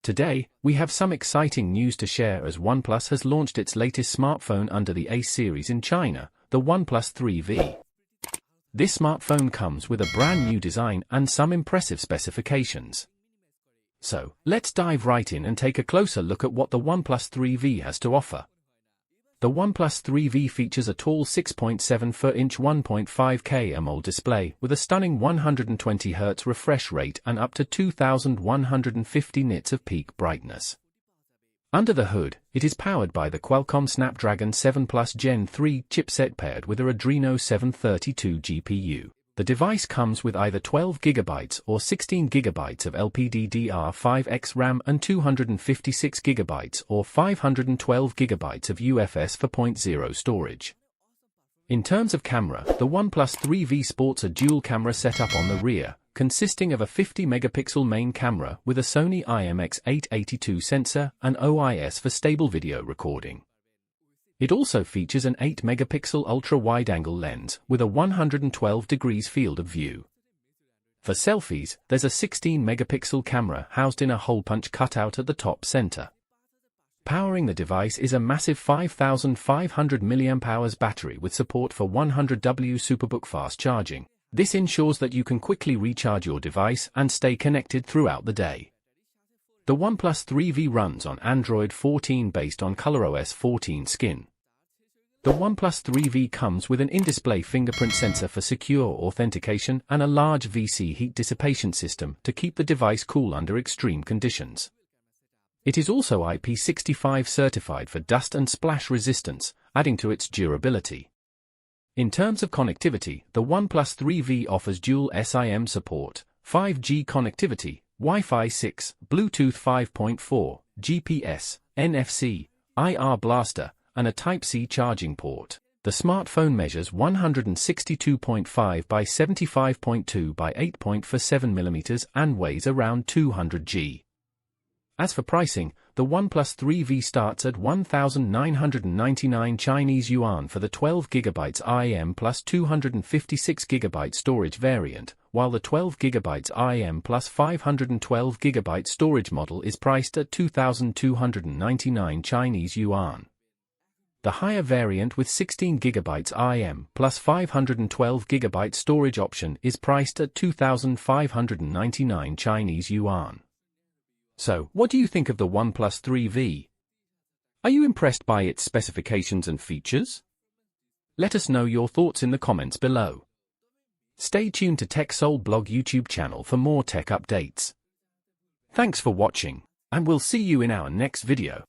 Today, we have some exciting news to share as OnePlus has launched its latest smartphone under the Ace series in China, the OnePlus 3V. This smartphone comes with a brand new design and some impressive specifications. So, let's dive right in and take a closer look at what the OnePlus 3V has to offer. The OnePlus 3V features a tall 6.74-inch 1.5K AMOLED display with a stunning 120Hz refresh rate and up to 2150 nits of peak brightness. Under the hood, it is powered by the Qualcomm Snapdragon 7 Plus Gen 3 chipset paired with a Adreno 732 GPU. The device comes with either 12GB or 16GB of LPDDR5X RAM and 256GB or 512GB of UFS 4.0 storage. In terms of camera, the OnePlus 3V sports a dual camera setup on the rear, consisting of a 50-megapixel main camera with a Sony IMX882 sensor and OIS for stable video recording. It also features an 8-megapixel ultra-wide-angle lens with a 112 degrees field of view. For selfies, there's a 16-megapixel camera housed in a hole-punch cutout at the top center. Powering the device is a massive 5,500 mAh battery with support for 100W Superbook fast charging. This ensures that you can quickly recharge your device and stay connected throughout the day. The OnePlus 3V runs on Android 14 based on ColorOS 14 Skin. The OnePlus 3V comes with an in-display fingerprint sensor for secure authentication and a large VC heat dissipation system to keep the device cool under extreme conditions. It is also IP65 certified for dust and splash resistance, adding to its durability. In terms of connectivity, the OnePlus 3V offers dual SIM support, 5G connectivity, Wi-Fi 6, Bluetooth 5.4, GPS, NFC, IR blaster, and a Type-C charging port. The smartphone measures 162.5 by 75.2 by 8.47 mm and weighs around 200 g. As for pricing, the OnePlus 3V starts at 1,999 Chinese yuan for the 12GB IM plus 256GB storage variant, while the 12GB IM plus 512GB storage model is priced at 2,299 Chinese yuan. The higher variant with 16GB IM plus 512GB storage option is priced at 2,599 Chinese yuan. So, what do you think of the OnePlus 3V? Are you impressed by its specifications and features? Let us know your thoughts in the comments below. Stay tuned to TechSoul blog YouTube channel for more tech updates. Thanks for watching, and we'll see you in our next video.